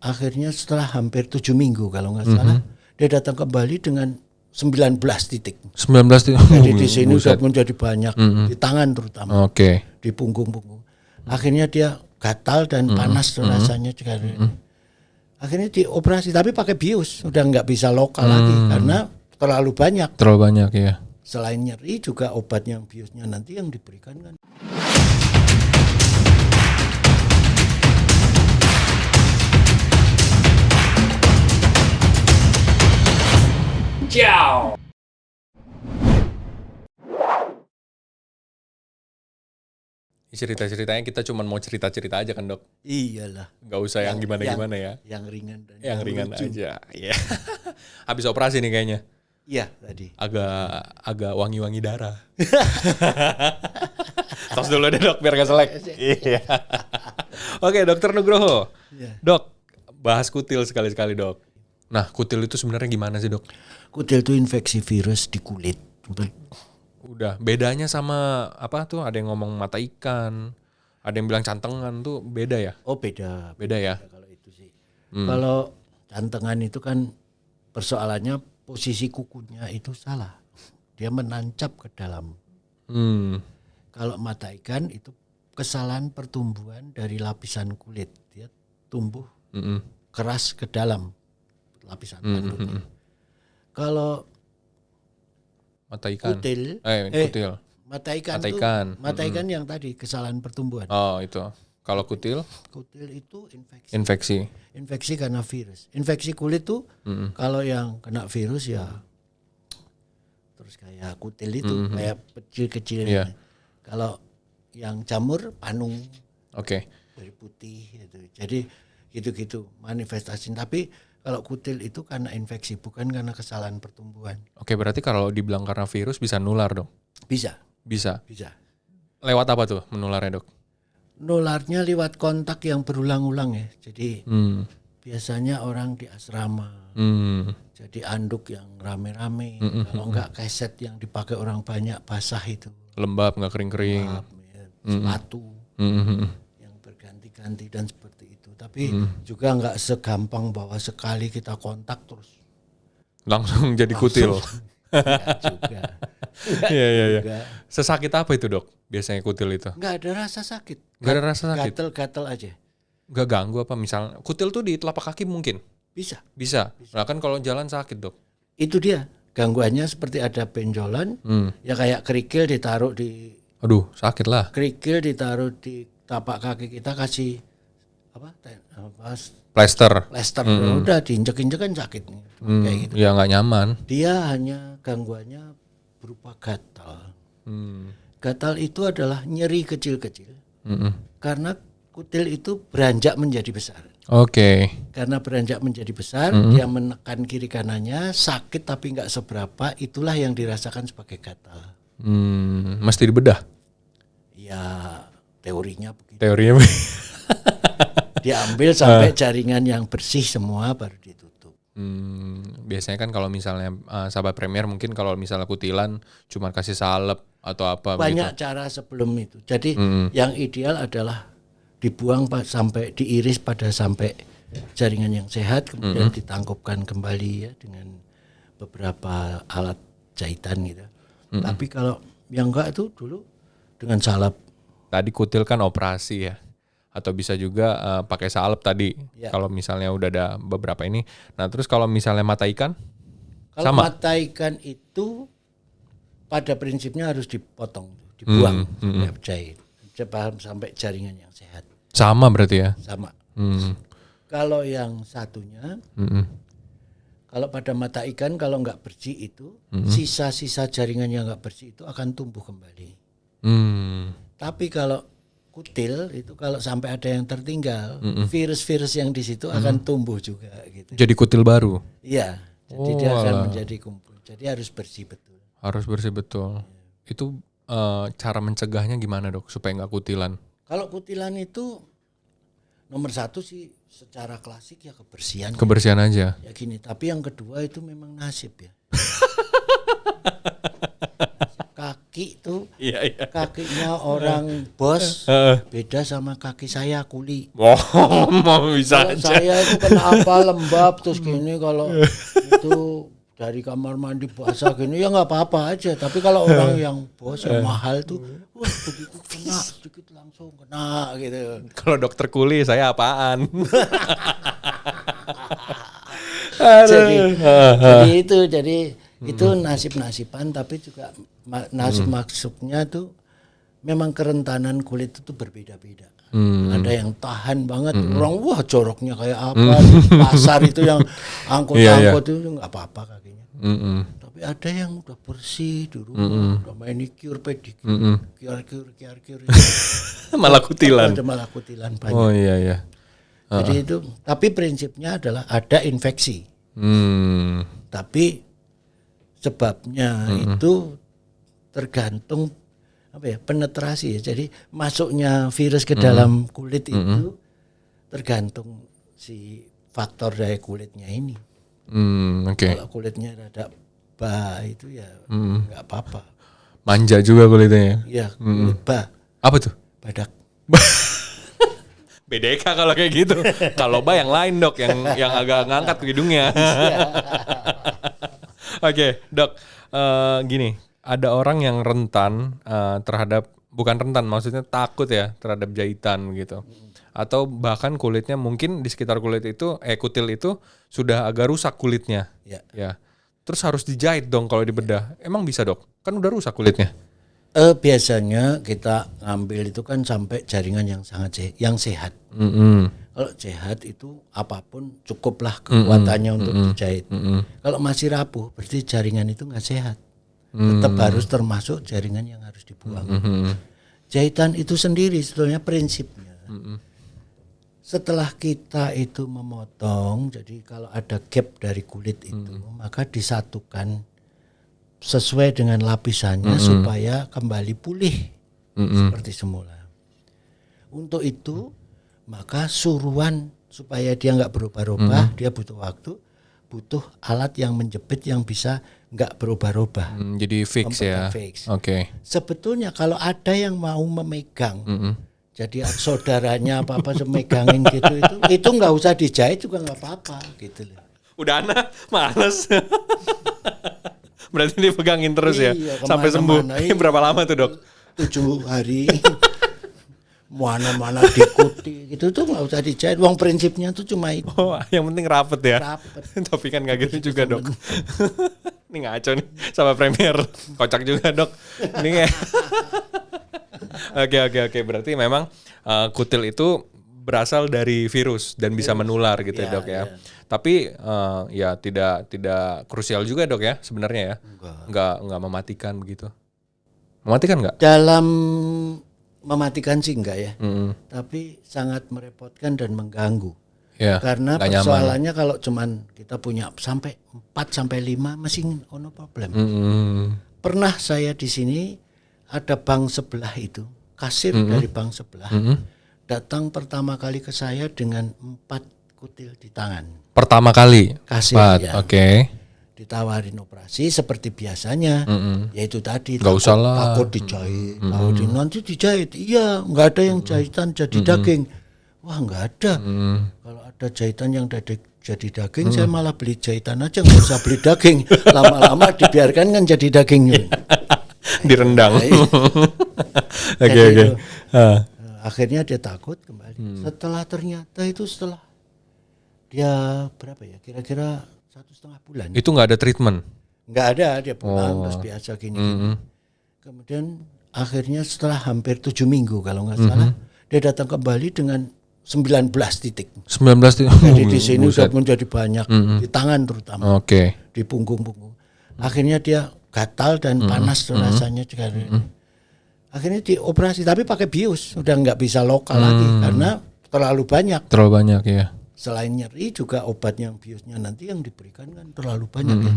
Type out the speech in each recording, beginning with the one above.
akhirnya setelah hampir 7 minggu kalau nggak salah, dia datang kembali dengan 19 titik. 19 titik. Jadi di sini sudah menjadi banyak, di tangan terutama, di punggung-punggung. Akhirnya dia gatal dan panas rasanya sekali. Akhirnya dioperasi, tapi pakai bius, udah nggak bisa lokal lagi karena terlalu banyak. Terlalu banyak ya. Selain nyeri juga obat yang biusnya nanti yang diberikan kan. Ciao. Cerita-ceritanya kita cuma mau cerita-cerita aja kan, Dok? Iyalah. Nggak usah yang gimana-gimana ya. Yang ringan dan yang ringan lucu aja. Iya. Habis operasi nih kayaknya. Iya, tadi. Agak wangi-wangi darah. Tos dulu deh, Dok, biar gak selek. Iya. Oke, Dokter Nugroho. Ya. Dok, bahas kutil sekali-sekali, Dok. Nah, kutil itu sebenarnya gimana sih, Dok? Kutil itu infeksi virus di kulit. Udah, bedanya sama apa tuh? Ada yang ngomong mata ikan, ada yang bilang cantengan tuh beda ya? Oh, beda. Beda ya? Kalau itu sih. Kalau cantengan itu kan persoalannya posisi kukunya itu salah. Dia menancap ke dalam. Kalau mata ikan itu kesalahan pertumbuhan dari lapisan kulit. Dia tumbuh keras ke dalam lapisan tanduknya. Kalau mata ikan. Kutil. Kutil. Mata ikan. Mata ikan yang tadi kesalahan pertumbuhan. Oh, itu. Kalau kutil? Kutil itu infeksi. Infeksi. Infeksi karena virus. Infeksi kulit tuh kalau yang kena virus ya terus kayak kutil itu kayak kecil-kecil. Yeah. Kalau yang jamur panung. Oke. Dari putih gitu. Jadi gitu-gitu manifestasi. Tapi kalau kutil itu karena infeksi bukan karena kesalahan pertumbuhan. Oke, berarti kalau dibilang karena virus bisa nular dong? Bisa. Bisa. Lewat apa tuh menularnya, Dok? Nularnya lewat kontak yang berulang-ulang ya. Jadi biasanya orang di asrama. Jadi anduk yang rame-rame. Kalau enggak keset yang dipakai orang banyak basah itu. Lembab, nggak kering-kering. Ya. Sepatu yang berganti-ganti dan seperti itu. Tapi juga enggak segampang bahwa sekali kita kontak terus langsung jadi kutil. Enggak juga. Iya. Sesakit apa itu, Dok? Biasanya kutil itu? Enggak ada rasa sakit. Enggak ada rasa sakit? Gatel-gatel aja. Enggak ganggu apa? Misalnya kutil tuh di telapak kaki mungkin? Bisa. Nah kan kalau jalan sakit, Dok. Itu dia. Gangguannya seperti ada benjolan. Ya kayak kerikil ditaruh di... Aduh, sakit lah. Kerikil ditaruh di tapak kaki kita kasih... apa? Plester. Udah diinjek-injek kan sakit. Kayak gitu. Ya nggak nyaman. Dia hanya gangguannya berupa gatal. Gatal itu adalah nyeri kecil-kecil. Karena kutil itu beranjak menjadi besar. Oke. Karena beranjak menjadi besar, dia menekan kiri kanannya, sakit tapi nggak seberapa, itulah yang dirasakan sebagai gatal. Mesti dibedah? Ya teorinya begitu. Diambil sampai jaringan yang bersih semua baru ditutup. Biasanya kan kalau misalnya sahabat Premier mungkin kalau misalnya kutilan cuma kasih salep atau apa banyak begitu. Cara sebelum itu. Jadi yang ideal adalah dibuang sampai diiris pada sampai jaringan yang sehat, kemudian ditangkupkan kembali ya dengan beberapa alat jahitan gitu. Tapi kalau yang enggak itu dulu dengan salep. Tadi kutil kan operasi ya. Atau bisa juga pakai salep tadi. Ya. Kalau misalnya udah ada beberapa ini. Nah, terus kalau misalnya mata ikan? Kalau sama? Mata ikan itu pada prinsipnya harus dipotong, dibuang sampai jahit. Sampai jaringan yang sehat. Sama berarti ya? Sama. Kalau yang satunya, kalau pada mata ikan kalau nggak bersih itu, sisa-sisa jaringan yang nggak bersih itu akan tumbuh kembali. Tapi kalau kutil itu kalau sampai ada yang tertinggal, virus-virus yang di situ akan tumbuh juga gitu. Jadi kutil baru? Iya, jadi dia akan menjadi kumpul. Jadi harus bersih betul. Harus bersih betul. Itu cara mencegahnya gimana, Dok, supaya nggak kutilan? Kalau kutilan itu nomor satu sih secara klasik ya kebersihan. Kebersihan aja. Ya gini, tapi yang kedua itu memang nasib ya. kaki tuh. Iya. Kakinya orang bos beda sama kaki saya kuli. Mau bisa Kalau aja. saya itu kenapa lembab terus gini, kalau itu dari kamar mandi basah gini ya nggak apa-apa aja. Tapi kalau orang yang bos yang mahal tuh, wah begitu kena sedikit langsung kena gitu. Kalau dokter kuli saya apaan? jadi itu nasib-nasiban, tapi juga nasib maksudnya tuh memang kerentanan kulit itu berbeda-beda. Ada yang tahan banget, orang wah joroknya kayak apa di pasar itu yang angkut-angkut itu nggak apa-apa kakinya. Tapi ada yang udah bersih di rumah, udah manicure, pedicure, kiar-kiur. Malah kutilan. Ada malah kutilan banyak. Oh iya. Jadi itu, tapi prinsipnya adalah ada infeksi. Tapi sebabnya itu tergantung penetrasi ya. Jadi masuknya virus ke dalam kulit itu tergantung si faktor dari kulitnya ini. Kalau kulitnya rada itu ya nggak apa-apa. Manja juga kulitnya ya. Ya kulit Apa tuh? badak. BDK kalau kayak gitu. Kalau yang lain dok, yang agak ngangkat hidungnya. Oke, dok. Gini, ada orang yang rentan terhadap, bukan rentan, maksudnya takut ya terhadap jahitan gitu. Atau bahkan kulitnya mungkin di sekitar kulit itu, kutil itu sudah agak rusak kulitnya. Ya. Terus harus dijahit dong kalau dibedah. Emang bisa dok? Kan udah rusak kulitnya. Biasanya kita ngambil itu kan sampai jaringan yang sangat sehat. Kalau sehat itu apapun cukuplah kekuatannya untuk dijahit. Kalau masih rapuh berarti jaringan itu nggak sehat. Tetap harus termasuk jaringan yang harus dibuang. Jahitan itu sendiri sebetulnya prinsipnya. Setelah kita itu memotong, jadi kalau ada gap dari kulit itu, maka disatukan sesuai dengan lapisannya supaya kembali pulih seperti semula. Untuk itu maka suruhan supaya dia nggak berubah-ubah, dia butuh waktu, butuh alat yang menjepit yang bisa nggak berubah-ubah. Jadi fix ya. Oke. Sebetulnya kalau ada yang mau memegang, jadi saudaranya apa semegangin gitu, itu nggak usah dijahit juga nggak apa-apa gitu loh. Udah males. Berarti dipegangin terus ya sampai sembuh. Berapa lama tuh dok? 7 hari. Mana-mana diikuti gitu tuh nggak usah dijahit. Wong prinsipnya tuh cuma itu. Oh, yang penting rapet ya. Rapet. Tapi kan nggak gitu juga dok. Ini ngaco nih sama Premier. Kocak juga dok. Ini kayak. Oke. Berarti memang kutil itu berasal dari virus dan bisa menular gitu ya dok ya. Tapi ya tidak krusial juga dok ya sebenarnya ya. Enggak mematikan begitu. Mematikan enggak? Dalam mematikan sih enggak ya. Tapi sangat merepotkan dan mengganggu. Ya, karena persoalannya nyaman. Kalau cuman kita punya sampai 4 sampai 5 masih no problem. Pernah saya di sini ada bank sebelah itu, kasir dari bank sebelah. Datang pertama kali ke saya dengan 4 kutil di tangan. Pertama kali? Kasir ya. Oke. Ditawarin operasi seperti biasanya. Yaitu tadi takut dijahit. Nanti dijahit. Iya, nggak ada yang jahitan jadi daging. Wah, nggak ada. Kalau ada jahitan yang jadi daging, saya malah beli jahitan aja, nggak usah beli daging. Lama-lama dibiarkan kan jadi daging. Direndang. Oke. Akhirnya dia takut kembali. Setelah dia berapa ya? Kira-kira 1,5 bulan. Itu nggak ada treatment? Nggak ada, dia pulang terus biasa gini. Kemudian akhirnya setelah hampir 7 minggu kalau nggak salah, dia datang kembali dengan 19 titik. 19 titik. Jadi di sini sudah menjadi banyak di tangan terutama. Di punggung-punggung. Akhirnya dia gatal dan panas rasanya juga. Akhirnya dioperasi tapi pakai bius, udah nggak bisa lokal lagi karena terlalu banyak. Terlalu banyak ya. Selain nyeri juga obat yang biusnya nanti yang diberikan kan terlalu banyak ya.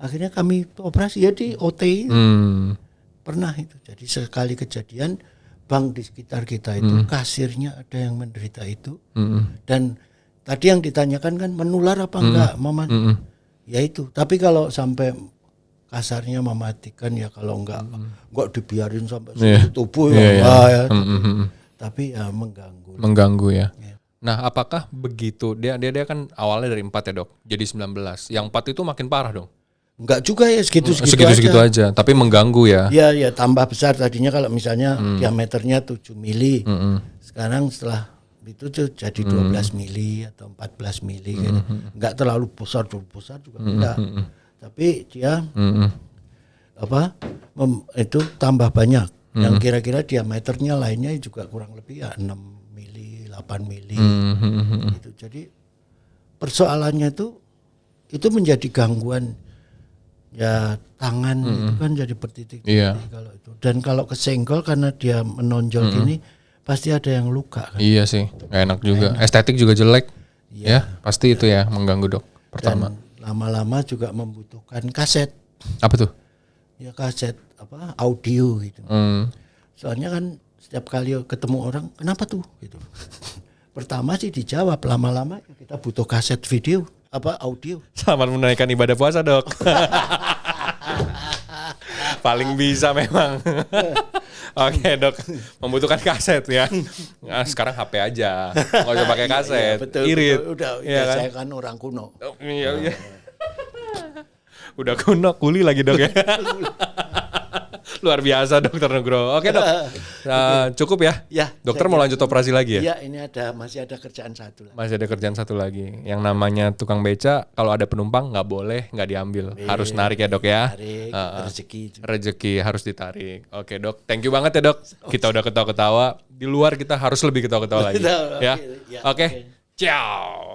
Akhirnya kami operasi ya di OT. Pernah itu. Jadi sekali kejadian bank di sekitar kita itu kasirnya ada yang menderita itu. Dan tadi yang ditanyakan kan menular apa enggak, Mama? Ya itu. Tapi kalau sampai kasarnya mematikan ya kalau enggak dibiarin sampai seluruh tubuh ya enggak ya. Tapi ya mengganggu ya. Nah, apakah begitu dia kan awalnya dari 4 ya, Dok. Jadi 19. Yang 4 itu makin parah dong. Enggak juga ya segitu aja, tapi mengganggu ya. Iya, tambah besar tadinya kalau misalnya diameternya 7 mili. Sekarang setelah itu jadi 12 mili atau 14 mili gitu. Enggak terlalu besar juga enggak. Tapi dia itu tambah banyak. Yang kira-kira diameternya lainnya juga kurang lebih ya 6 mili, 8 mili. Gitu. Jadi persoalannya itu menjadi gangguan ya tangan itu kan jadi bertitik-titik kalau itu. Dan kalau kesenggol karena dia menonjol gini pasti ada yang luka kan. Iya sih, nggak enak juga. Estetik juga jelek. Ya, pasti itu ya mengganggu, Dok. Pertama. Dan lama-lama juga membutuhkan kaset. Apa tuh? Ya kaset audio gitu. Soalnya kan setiap kali ketemu orang, kenapa tuh gitu. Pertama sih dijawab, lama-lama kita butuh kaset video audio. Selamat menunaikan ibadah puasa, Dok. Paling bisa memang. Oke, Dok. Membutuhkan kaset ya. Nah, sekarang HP aja. Nggak usah pakai kaset. Betul, irit. Udah ya kan? Saya kan orang kuno. Iya. Udah kuno, kuli lagi, Dok ya. Luar biasa Dokter Nugroho. Oke, Dok. Cukup ya? Ya. Dokter mau lanjut operasi lagi ya? Iya, ini masih ada kerjaan satu lagi. Masih ada kerjaan satu lagi. Yang namanya tukang beca, kalau ada penumpang nggak boleh nggak diambil. Harus narik ya, Dok ya. Tarik, rezeki harus ditarik. Oke, Dok. Thank you banget ya, Dok. Kita udah ketawa-ketawa. Di luar kita harus lebih ketawa-ketawa lagi. Ya. Oke. Ciao.